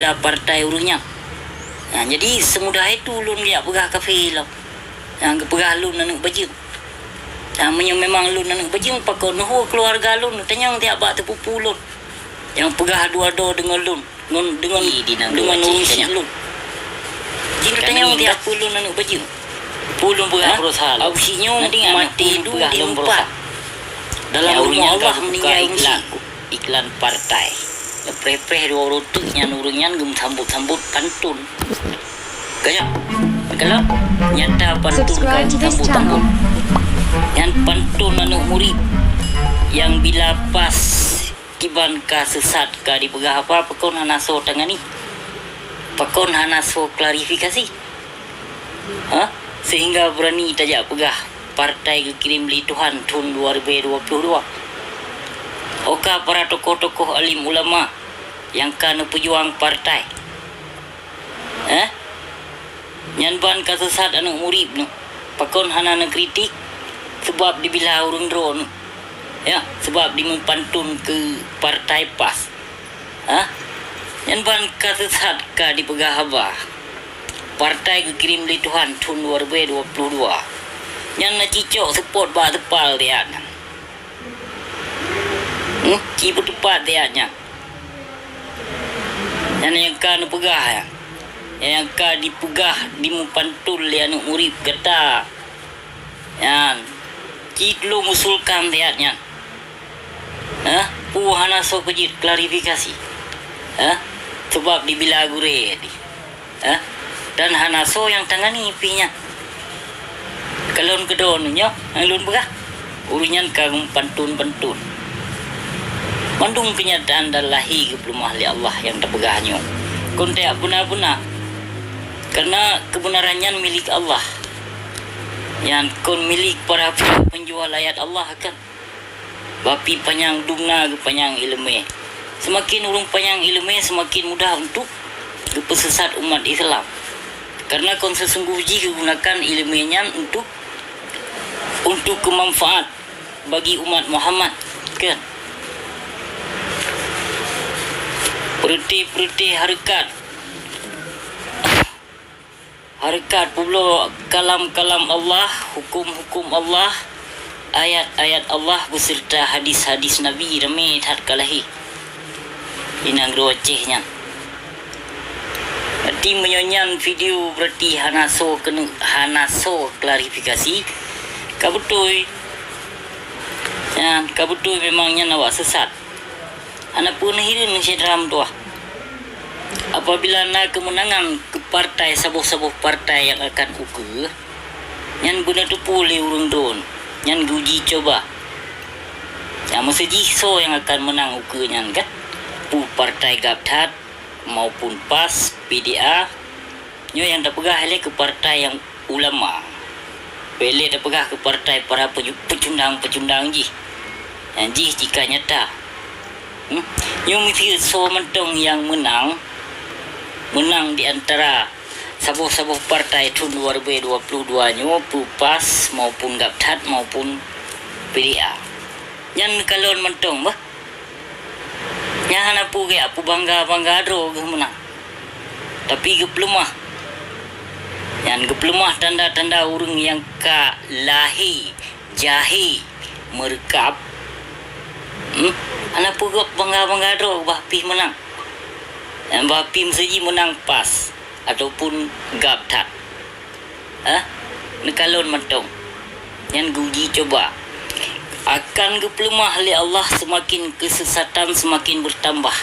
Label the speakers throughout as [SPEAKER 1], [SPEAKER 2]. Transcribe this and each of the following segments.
[SPEAKER 1] partai urungnya. Nah, jadi semudah itu ulun dia pegah kafe lah. Yang pegah lun nang baju. Namanya memang lun nang baju pakon ho keluarga lun tanyang tiap bak tepupu lun. Yang pegah dua-dua dengan lun, dengan urus lun. Jadi tanyang tiap lun nang baju. Pulun pegah berusaha. Ausinya mati du di empat. Dalam rumah Allah meninggal iklan partai. Prepeh dua rotuknya nurunyan gem sambut pantun. Kayak kalau nyata pantun kan sambut. Yang pantun anu murid yang bila pas kiban ka sesat ka dipegah apa pakon hanaso tangani. Pakon hanaso klarifikasi. Sehingga berani tajak pegah partai kekirim li Tuhan tahun 2022. Oka para tokoh-tokoh alim ulama yang kan pejuang partai. Nyanban kasesat anak murid nu. Pakon hana kritik sebab dibila urung drone. Ya, sebab dimempantun ke partai PAS. Nyanban kasesat ka dipegah haba. Partai kekirim li Tuhan tahun 2022. Yang nak cicok support bah tepal dia. Cipu tepat dia nya. Yang kan pegah ya. Yang kan dipegah dimumpantul dia anu urip kata. Yang citlo musulkan dia nya. Puhana so kejit klarifikasi. Sebab dibila gure di. Dan hanaso yang tangani pinya. Kalon kedonnya alun pegah. Urunya kagum pantun-pantun. Mandung kenyataan dan lahi belum ahli Allah yang terpegahnya. Kontek puna-puna. Karena kebenarannya milik Allah. Yang kon milik para penjual ayat Allah kan. Bapi panjang dungna ke panjang ilmu. Semakin urung panjang ilmu semakin mudah untuk pesesat umat Islam. Karena kon sesungguhnya gunakan ilmunya untuk kemanfaat bagi umat Muhammad kan. Perti harikat pula kalam-kalam Allah, hukum-hukum Allah, ayat-ayat Allah beserta hadis-hadis Nabi ramai tak kalahi. Inang roacehnya. Berarti menyonyan video berarti hanaso klarifikasi. Kabutui. Ya, kabutui memangnya nawak sesat. Anak pun hirin sedram tuah. Apabila nak kemenangan ke partai sabuh-sabuh partai yang akan ukur, yang guna tu pulih urung don, yang uji coba. Yang mesti jiso yang akan menang ukurnya kan? Pu partai Gabtat maupun PAS, PDA, nyo yang dah pegah le ke partai yang ulama. Pele dah pegah ke partai para pecundang-pecundang ji. Yang ji jika nyata. Yung mesti so mentong yang menang di antara sabuh-sabuh partai tahun 2022 nyo PAS maupun Gabtat maupun PDA. Yang kalon mentong bah. Yang hana pu ke apu bangga dro ke menang. Tapi geplemah. Yang geplemah tanda-tanda urang yang ka lahi jahi merekap. Anak pugak bangga dro Bapi menang. Yang Bapi mesti menang PAS ataupun Gabtat. Nekalon mentong. Yang guji coba. Akan kepelemah oleh Allah semakin kesesatan semakin bertambah.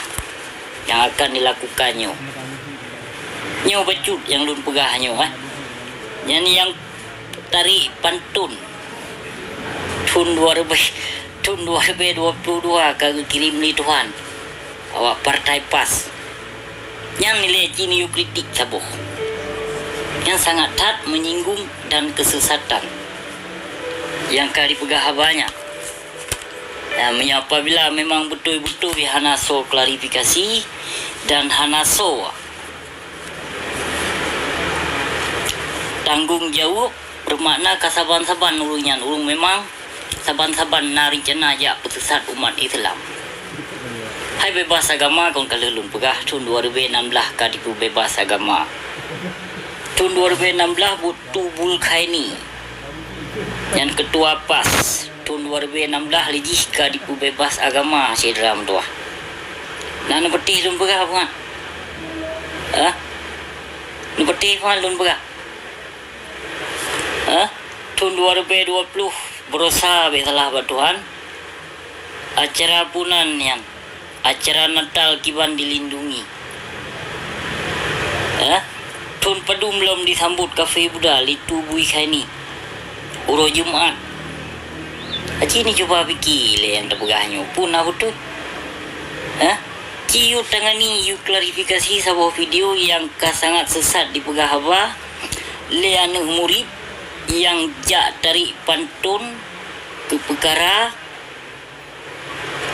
[SPEAKER 1] Yang akan dilakukannya. Nyo bacut yang lun pegahnya. Yang tarik pantun. Tahun 2022 kagak kirim ni Tuhan. Awak partai PAS. Yang nilai cini kritik sabuh. Yang sangat tat menyinggung dan kesesatan. Yang kali pegah banyak. Apabila memang betul-betul hanaso klarifikasi dan hanaso tanggung jawab bermakna kasaban-saban urungnya urung memang saban-saban nari jenajah pesesat umat Islam. Hai bebas agama kong kalulun pegah tahun 2016 kadipu bebas agama. Tahun 2016 butuh bulkaini. Yang ketua PAS tahun 2016 lijih kadipu bebas agama sedram tua. Nah petih lun pegah bukan? Petih bukan lun pegah? Tahun 2020 berusaha besalah Tuhan. Acara punan yang acara Natal kiban dilindungi. Tun padum belum disambut kafe Buddha litu bui kaini. Uro Jumat. Aci ni coba fikir yang terpegahnya pun apa tu? Ciu tangani you klarifikasi sebuah video yang sangat sesat dipegah apa? Leane murid yang jak dari pantun ke perkara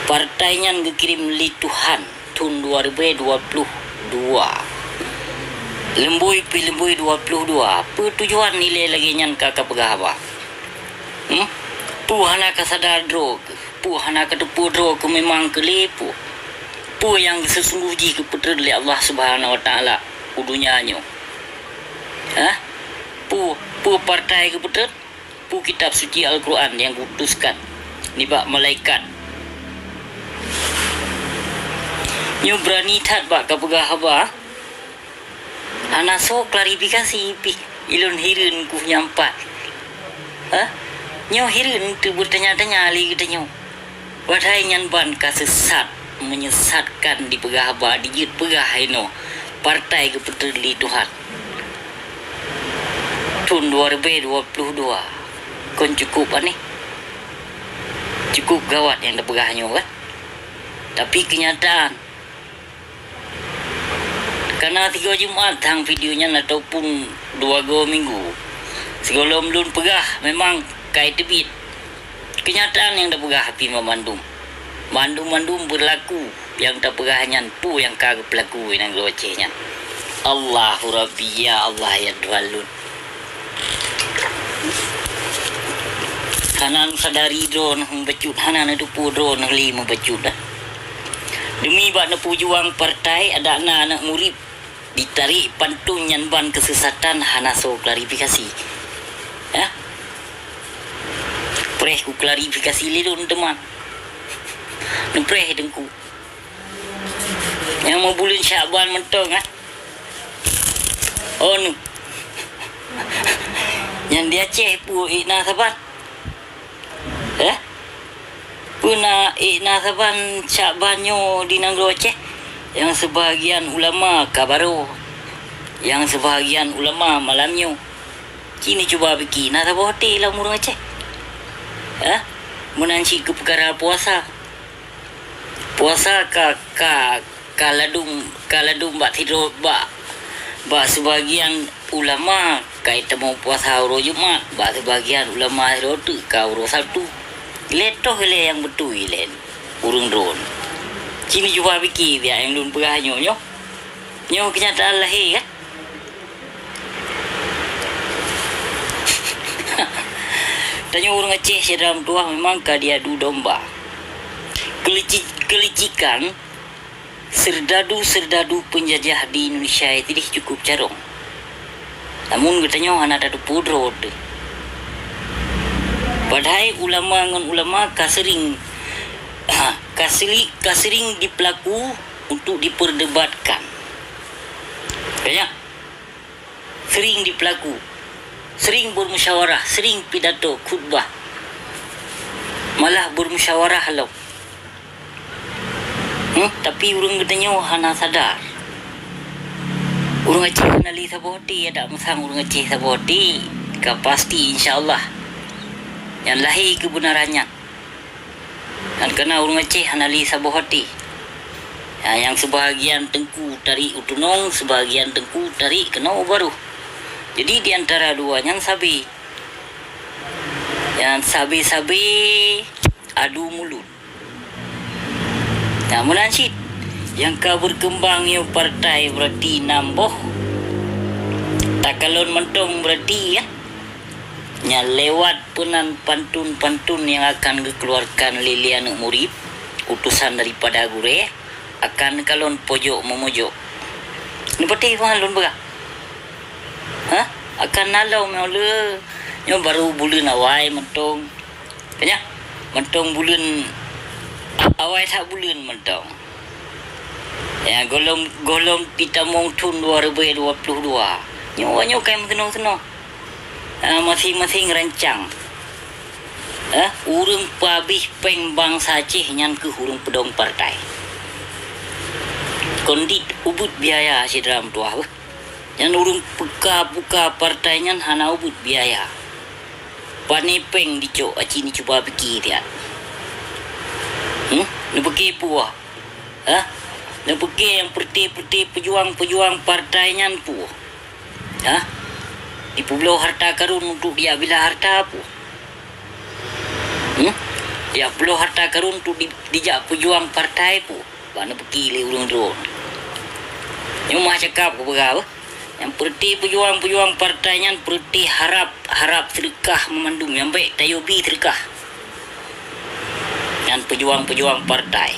[SPEAKER 1] partainya ngekirim li Tuhan tahun 2022 lembui 22 apa tujuan nilai lagi nyan kakak pegah apa puhana kasadar drog puhana ketepu drog memang kelepu pu yang sesungguhnya keputra oleh Allah Subhanahu Wa Taala udunya nyo pu partai keputra pu kitab suci Al-Quran yang kutuskan nibak malaikat nyo berani tat bak kapegah haba ana so klarifikasi pi ilun hireun ku nyampat nyo hireun tu bertanya-tanya li kita nyo wadai nyan ban kasesat menyesatkan di pegah haba di jut pegah ino partai kepeterli Tuhan tahun 2022 kon cukup ani cukup gawat yang terpegahnya kan tapi kenyataan karena 3 Jumat hang videonya ataupun 2 minggu sebelum belum pegah memang kait debit kenyataan yang dah pegah api memandum mandum berlaku yang tak pegahnya tu yang kagak pelaku yang locehnya Allahu Rabbi ya Allah ya Dwalun hanan sadari drone membecut hanan itu pu drone li membecut dah demi bak nepu juang partai ada anak-anak murid ditarik pantun yang ban kesesatan hanaso klarifikasi preh ku klarifikasi lidun teman preh dengku yang mau bulan Syaban mentong nu yang dia Aceh pu ikna saban puna ikna saban Syabanyo di Nanggro Aceh yang sebahagian ulama kabaro yang sebahagian ulama malamnya kini cuba bikin ada hotel lah murang Aceh menanci ke perkara puasa kaladum bak tidur bak sebahagian ulama kait temu puasa uro Jumat bak sebahagian ulama uro tu ka uro Sabtu letoh le yang betul len urung drone sini cuba fikir dia yang belum pegah nyo kenyataan lahir kan tanya orang Aceh sedang tua memang dia adu domba kelicikan serdadu penjajah di Indonesia itu cukup carong namun katanya anak ada pudro padahal ulama dengan ulama kasering dipelaku untuk diperdebatkan banyak sering dipelaku sering bermusyawarah sering pidato khutbah malah bermusyawarah halau tapi urang katanya hana sadar urang Aceh nali saboti ada musang urang Aceh saboti ka pasti insyaallah yang lahir kebenarannya dan kena urang Aceh anali sabohati yang sebahagian tengku tarik utunong sebahagian tengku tarik kena baru jadi di antara dua yang sabi adu mulut munansid yang ka berkembang yo partai berarti namboh takalon mentong berarti nya lewat pantun yang akan dikeluarkan Lilian Murid utusan daripada gure akan kalon pojok memojok. Ni peti pun halun berah. Akan nalau meole. Nyo baru bulan awai mentong. Kanya mentong bulan awai tak bulan mentong. Ya golong kita tun 2022. Nyo kayak tenong-tenong. Masing-masing rancang. Urang pabih peng bangsa Aceh nyan ke urang pedong partai. Kondit ubut biaya si dalam tuah. Yang urang buka partai nyan hana ubut biaya. Pani peng dicok aci ni cuba fikir dia. Ni pergi puah. Ni pergi yang perti pejuang partai nyan puah. Di pulau harta karun untuk dia bila harta apa? Ya pulau harta karun untuk dijak pejuang partai apa? Mana pergi le urang drone. Yang mah cakap ke berapa? Yang perti pejuang partainya perti harap sedekah memandum yang baik tayobi sedekah. Dan pejuang partai.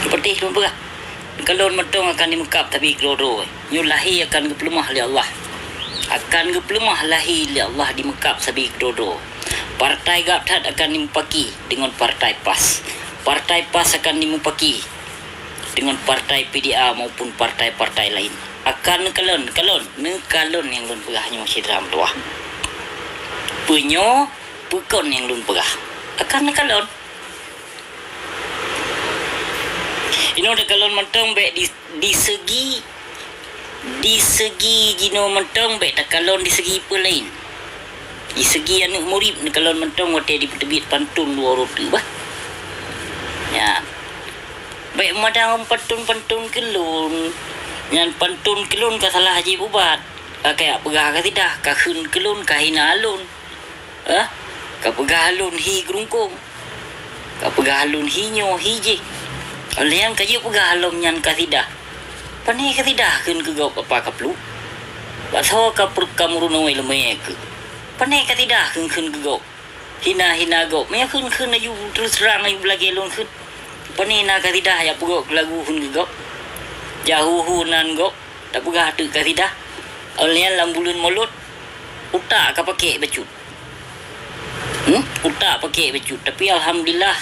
[SPEAKER 1] Seperti itu berapa? Kalau metong akan dimekap tapi kerodo. Nyulahi akan gepelemah oleh Allah. Akan gepelemah lahi oleh Allah dimekap sabi kerodo. Partai Gaptat akan dimupaki dengan partai PAS. Partai PAS akan dimupaki dengan partai PDA maupun partai-partai lain. Akan kalon yang lun perahnya masih dalam tuah. Penyo pekon yang lun perah. Akan kalon. Ino de kalon mentong baik di segi gino mentong baik tak kalon di segi apa lain. Di segi anak murid ni kalon mentong wate di terbit pantun 2 roti bah. Ya. Baik madang pantun kelun. Yang pantun kelun ka salah haji ubat. Kayak pegah ka tidak, ka khun kelun ka hina alun. Ka pegah alun hi grungkong. Ka pegah alun hinyo hiji. Oleh yang kaji pegah alun nyan ka tidak. Pani ka tidak khun ke gau apa ka plu. Ba so ka perkamurun oi lemai ke. Pani ka tidak khun ke gau. Hina gau. Me khun aju terus terang aju lagi lun khun. Pani na ka tidak ya pegok lagu hun ke gau. Jauh hunan gok tak pegah tu ka tidak. Oleh lambulun mulut utak ka pakai baju. Utak pakai baju tapi alhamdulillah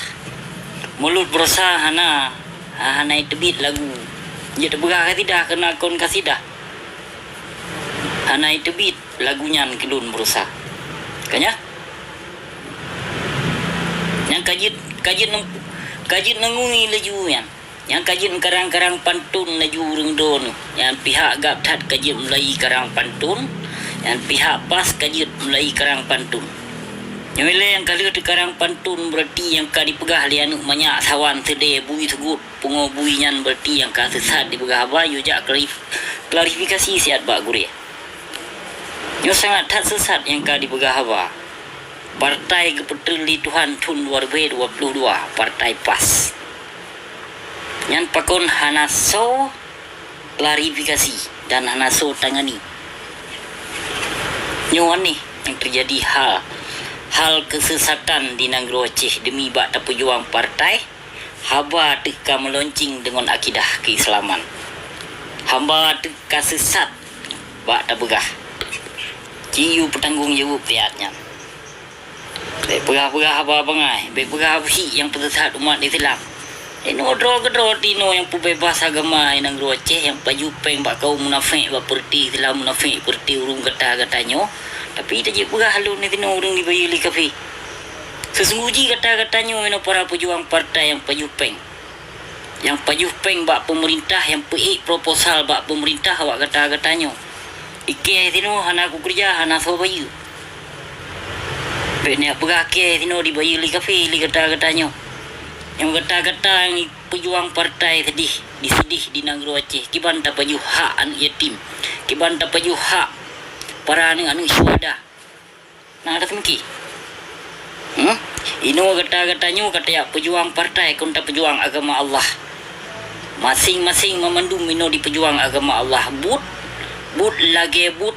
[SPEAKER 1] mulut berusaha hana tebit lagu. Dia tak pegah ka tidak kena kon kasidah. Hana tebit lagunya kelun berusaha. Kanya? Yang kajit nangungi laju yang. Yang kajian karang-karang pantun laju urang don. Yang pihak Gaptat kajian mulai karang pantun. Yang pihak PAS kajian mulai karang pantun. Yang kali tu karang pantun berarti yang ka dipegah li anu banyak sawan sedeh bui tegut pungo bui nyan berarti yang ka sesat dipegah ba yo jak klarifikasi siat ba gure. Yo sangat tak sesat yang ka dipegah ba. Partai Kepetrili Tuhan Tun 2022 Partai PAS. Yang pakon hanaso klarifikasi dan hanaso tangani. Nyuan ni yang terjadi hal kesesatan di Negeri Aceh demi bak pejuang partai. Haba teka meloncing dengan akidah keislaman. Hamba teka sesat bak begah. Ciu petanggung jawab tiatnya. Baik pegah haba bangai. Baik pegah yang pesesat umat Islam. Ino dro tino yang pebebas agama yang Aceh yang paju peng bak kaum munafik bak perti Islam munafik perti urung kata-katanyo tapi tak je pegah halun ni tino urung dibayuli kafe. Sesungguhnya kata-katanyo ino para pejuang partai yang paju peng. Yang paju peng bak pemerintah yang peik proposal bak pemerintah bak kata-katanyo. Ike tino hana aku kerja hana so bayu. Bene pegah ke tino dibayuli kafe li kata-katanyo. Yang kata-kata yang pejuang partai sedih di Negeri Aceh kiban tak paju hak anak yatim, kiban tak paju hak para anak syuhada. Nah ada semki. Ino kata-katanya kata ya pejuang partai kun tak pejuang agama Allah. Masing-masing memandum ino di pejuang agama Allah. But lagi but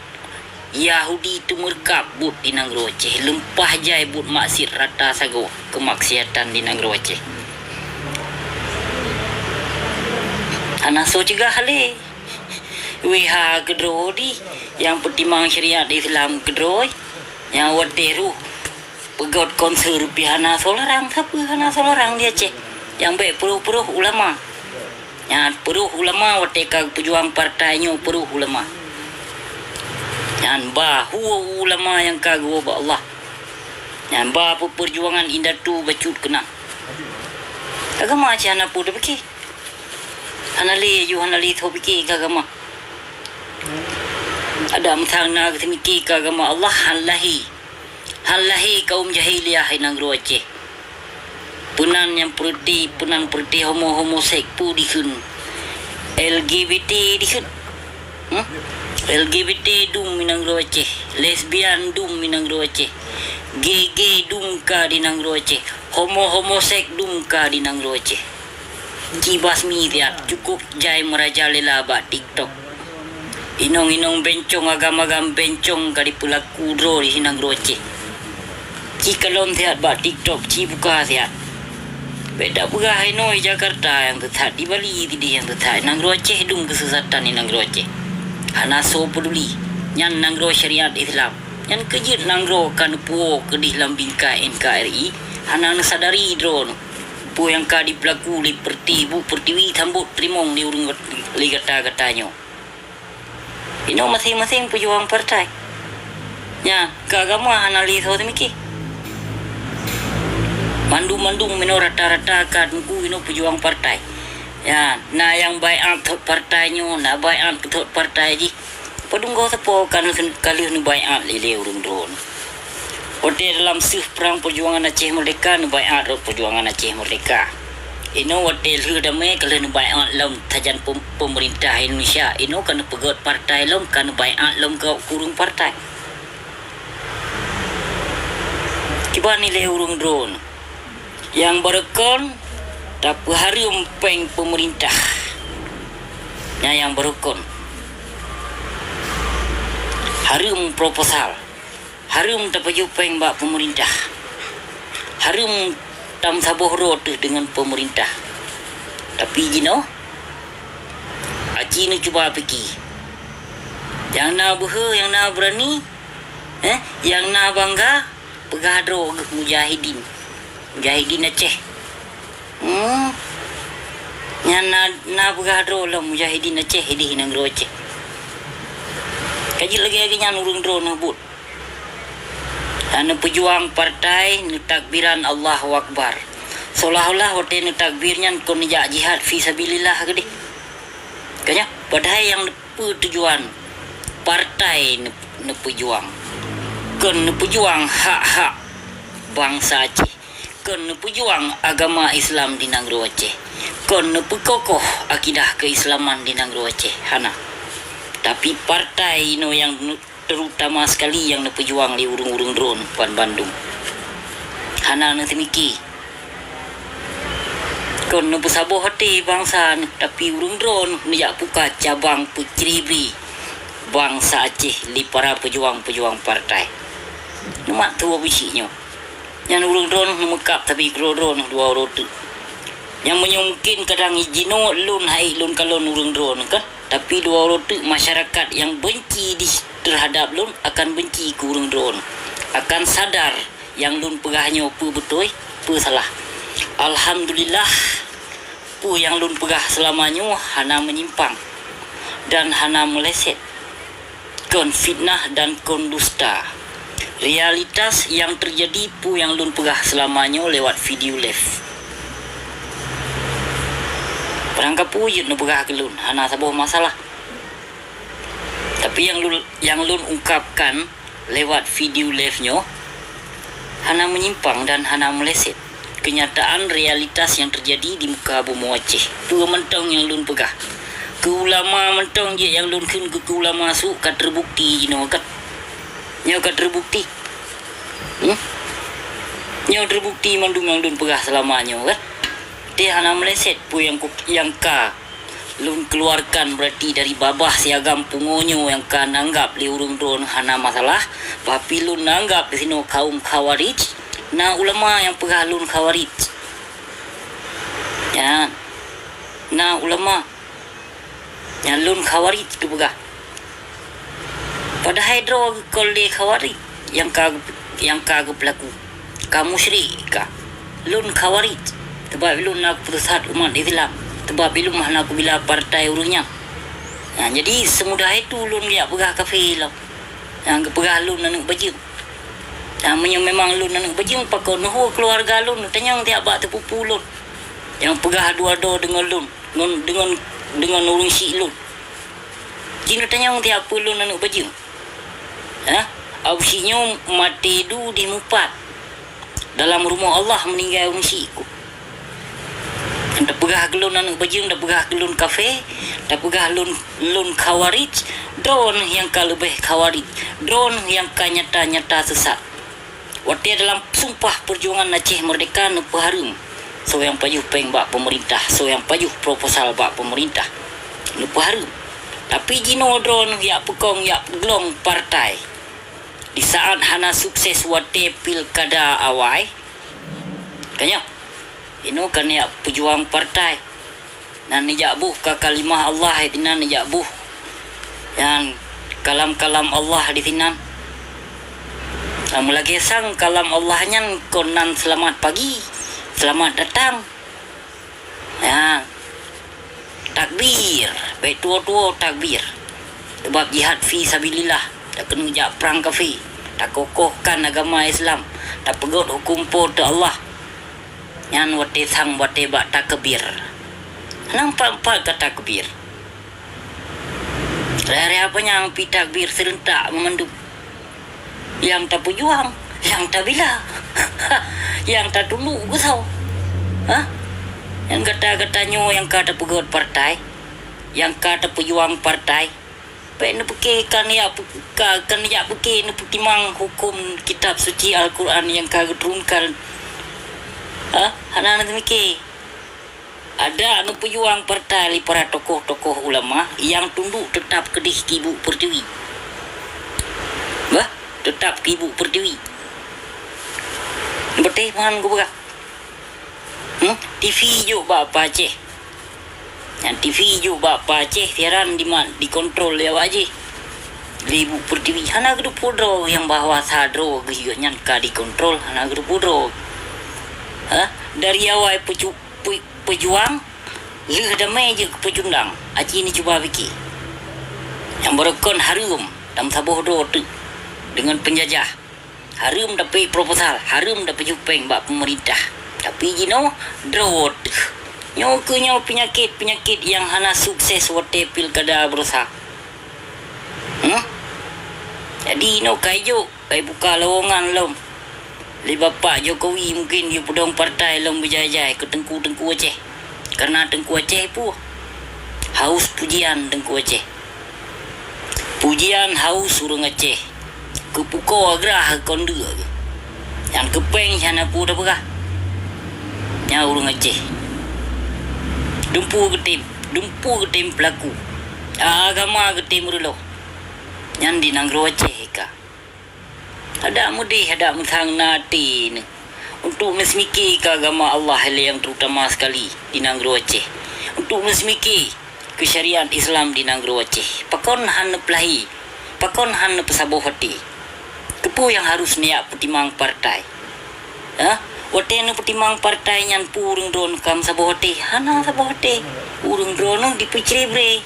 [SPEAKER 1] Yahudi itu merkap but di Negeri Aceh. Lempah jai but maksir rata sago kemaksiatan di Negeri Aceh. hana so juga hale wiha kedro di yang pertimang syariat Islam kedro yang waderu pegot konser hana solarang tapi hana solarang dia cek yang baik peruh ulama yang peruh ulama wateka pejuang partainya peruh ulama yang bahu ulama yang kagum Allah yang bahu perjuangan indah tu bacut kena agama aja anak pun debiki anali ju anali thobiki agama ada amthang na kemiki agama Allah halahi kaum jahiliyah nang roce punan yang perti homo sek pu dikun LGBT dikun LGBT dum minang roce lesbian dum minang roce gay dum ka dinang roce homo sek dum ka dinang roce jibasmi dia cukup jai merajalela ba TikTok inong bencong agam bencong kali pula kudro di sinang roce cikalon tiat ba TikTok buka tiat beda buka Hanoi Jakarta yang tetap di Bali yang tetap nang roce dum kesesatan nang roce hana so peduli nyan nang ro syariat Islam yang kejut nang ro kan puo ke di dalam bingkai NKRI hana sadari drone pu yang ka di pelaku li pertiwi tambut trimong di urung li kata-katanya masing-masing pejuang partai nya kagama hana li so temiki mandung meno rata-rata kan ku pejuang partai ya na yang baiat thot partainya na baiat thot partai ji padunggo sepo kan kali ni baiat lele urung drone Ode dalam sih perang perjuangan Aceh Merdeka nu baiat perjuangan Aceh Merdeka ino ode lu damai kalau nu baiat lom tajan pemerintah Indonesia ino kan pegot partai lom kan baiat lom ke kurung partai kiba nilai urung drone yang berkon tapi hari umpeng pemerintah yang berukun hari proposal hari tapaju peng bak pemerintah hari tam saboh rot dengan pemerintah tapi jino aji ni cuba fikir yang na buh yang na berani yang na bangga pegadro mujahidin Aceh yang na pegadro lah mujahidin Aceh di nang roce kaji lagi yang urung drone but anu pejuang partai nu takbiran Allahu Akbar seolah-olah hote nu takbirnya kon jihad fi sabilillah gede kanya padahal yang tujuan partai nu pejuang kon nu pejuang hak bangsa Aceh kon nu pejuang agama Islam di Nangro Aceh kon nu pekokoh akidah keislaman di Nangro Aceh hana tapi partai yang terutama sekali yang pejuang di urung-urung drone Puan Bandung hana temiki kon saboh hati bangsa tapi urung drone niak buka cabang Pukribri bangsa Aceh li para pejuang partai mak tua bisinya yang urung drone mekap tapi drone dua rotu yang mungkin kadang izino lun kalon urung drone kan tapi dua rotu masyarakat yang benci terhadap lun akan benci ke urung drone akan sadar yang lun pegahnya pu betul pu salah alhamdulillah pu yang lun pegah selamanya hana menyimpang dan hana meleset kon fitnah dan kon dusta realitas yang terjadi pu yang lun pegah selamanya lewat video live perangkap puyut nu pegah ke lun hana sabuh masalah tapi yang lun ungkapkan lewat video live-nya hana menyimpang dan hana meleset kenyataan realitas yang terjadi di muka bumi Aceh tu mentong yang lun pegah ke ulama mentong je yang lun kun ke ulama su kat terbukti jino kat nyo kat terbukti nyo terbukti mandum yang lun pegah selamanya kan dia hana meleset pu yang ka lun keluarkan berarti dari babah siagam pungonyo yang kan anggap li urung drone hana masalah tapi lun anggap di sini kaum khawarij na ulama yang pegah lun khawarij ya na ulama Yang lun khawarij tu begah. Pada hydro kolde khawarij yang kagak pelaku. Kamu musyrik ka. Lun khawarij. Sebab lun nak pusat umat Islam. Sebab ilmu mana aku bila partai urungnya. Jadi semudah itu lun dia begah kafir lah. Yang begah lun nak baju. Memang lun nak baju pakai nuhu keluarga lun tanyang tiap bak tepupu lun. Yang pegah dua-dua dengan lun, dengan urung si lun. Jino tanyang tiap lun nak baju. Ausinya mati du di mupat. Dalam rumah Allah meninggal urung si ku. Dah pegah gelun nak baju, dah pegah gelun kafe, dah pegah lun khawarij, drone yang lebih khawarij, drone yang nyata-nyata sesat. Waktu dalam sumpah perjuangan Aceh Merdeka nu harum. So yang pajuh peng bak pemerintah, so yang pajuh proposal bak pemerintah. Nu harum. Tapi jino drone ya pekong ya gelong partai. Di saat hana sukses waktu pilkada awai. Kanya. Ino kan ya pejuang partai. Dan nijabuh ka kalimah Allah itinan nijabuh. Yang kalam-kalam Allah di tinan. Lagi sang kalam Allahnya konan selamat pagi, selamat datang. Takbir, baik tua-tua takbir. Sebab jihad fi sabilillah, tak kena jak perang kafir, tak kokohkan agama Islam, tak pegot hukum tu Allah. Yang wate sang wate bak takbir. Nampak kata takbir. Hari apa yang pi takbir serentak memanduk. Yang tak berjuang, yang tak bila, yang tak tunduk gusau. Yang kata-katanya yang kata pegot partai, yang kata pejuang partai. Baik nak kan ya pakai nak timang hukum kitab suci Al-Quran yang kagak turunkan. Anak-anak mikir. Ada anu pejuang partai para tokoh-tokoh ulama yang tunduk tetap kedih Ibu Pertiwi. Tetap ke Ibu Pertiwi. Betul mahan ku berah. TV je bapa Aceh. Yang TV je bapa Aceh siaran dikontrol ya wajib. Ibu Pertiwi hana gedu podro yang bahawa sadro gehionyan ka dikontrol hana gedu podro. Dari awal pejuang leh damai je ke pecundang. Aceh ni cuba fikir. Yang berkon harum dalam sabuh do tu. Dengan penjajah harum dapat proposal, harum dapat jupeng bak pemerintah. Tapi gino drawot nyokunya penyakit yang hana sukses waktu pilkada berusaha. Jadi no kaijo kai buka lowongan lom. Li Bapak Jokowi mungkin dia pedong partai lom berjaya ke tengku Aceh. Karena tengku Aceh pun haus pujian tengku Aceh. Pujian haus urang Aceh. Kepuko agrah kondu yang kepeng sana pu dah berah nya urang Aceh dumpu ke tim pelaku agama ke tim rulo yang di nanggro Aceh ka ada mudih ada musang nati ni untuk mesmiki ke agama Allah yang terutama sekali di nanggro Aceh untuk mesmiki kesyariat Islam di nanggro Aceh pakon han pelahi pakon han pesabuh hati kepu yang harus niat petimang partai. Wate nu petimang partai nyan purung drone kam sabote. Hana sabote. Urung drone dipiciri bre.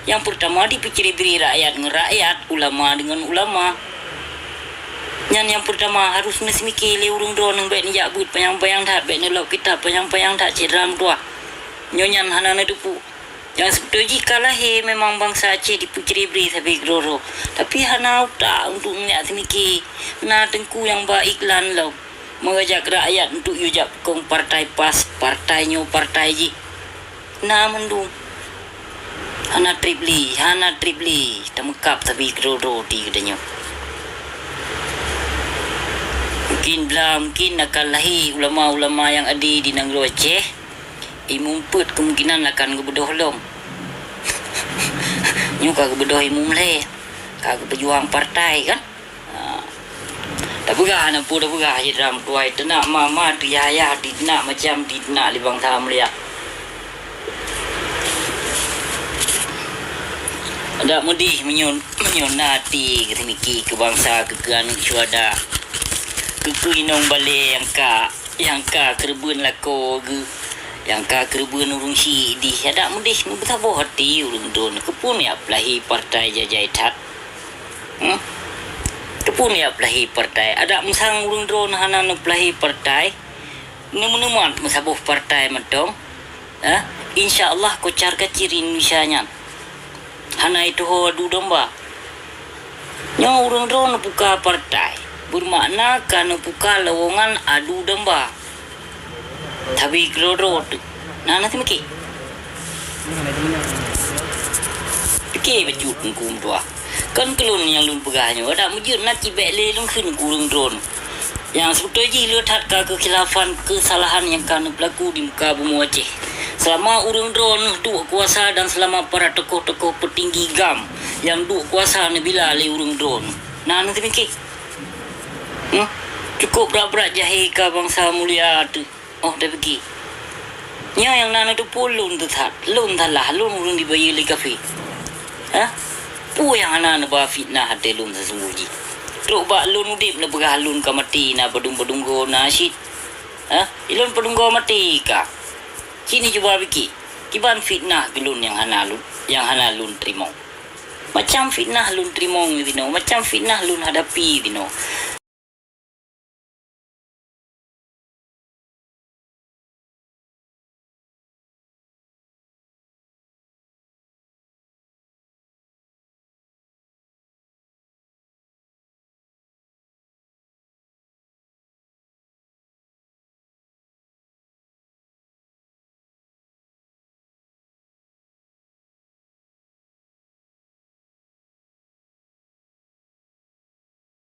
[SPEAKER 1] Yang pertama dipiciri bre rakyat dengan rakyat, ulama dengan ulama. Yang pertama harus mesmiki le urung drone baik ni jabut payang-payang dak baik ni lok kita payang-payang dak cedram tua. Nyonya hana na dupu. Yang sebetulnya kalah memang bangsa Aceh dipikir beri sampai geroro. Tapi hana tak untuk niat semiki. Na tengku yang baik iklan lo. Mengajak rakyat untuk yujak kong partai pas. Partainya partai ji. Na mendung. Hana tripli. Temekap sampai geroro di kedanya. Mungkin akan lahir ulama-ulama yang ada di Nanggro Aceh. Mumput kemungkinan akan kebedoh lom. Nyu kagak bedoh imum le. Kagak berjuang partai kan. Tak begah nak dah begah je dalam tuai tenak mama tu yaya di nak macam di nak di bangsa Malaysia. Ada mudih menyonati ketemiki ke bangsa kekean syuhada. Ke inong balik yang ka kerbun lako ge. Yang ka kerbun urung si di. Ada mudih betapa hati urung don. Kepun ya pelahi partai jajai tat. Kepun ya pelahi partai. Ada musang urung don hana no pelahi partai. Nemu-nemuan masabuh partai mentong. InsyaAllah kocar kacir Indonesia nya. Hana itu ho adu domba. Nya urang drone buka partai. Bermakna kan buka lowongan adu domba. Tapi gloro tu. Nanti miki. Piki bejut kum tua. Kan kelun yang lun pegahnya. Ada mujur nak cibek le lun khun urang drone. Yang sebetulnya lihat ka kekhilafan kesalahan yang kan berlaku di muka bumi Aceh. Selama urang drone duk kuasa dan selama para tokoh-tokoh petinggi GAM yang duk kuasa bila le urang drone. Nah nanti mikir. Cukup berat-berat jahil ke bangsa mulia tu. Oh dah pergi. Nya yang nana tu pun lun tu tak. Lun tak lah. Lun urang dibayar le kafe. Pu yang anak ba fitnah hati lun sesungguhnya. Teruk bak lun udip le begah lun ka mati na badung-badunggo na asyid. Ilun padunggo mati ka. Kini cuba fikir. Kiban fitnah gelun yang hana lun terima. Macam fitnah lun terima gitu. Macam fitnah lun hadapi gitu.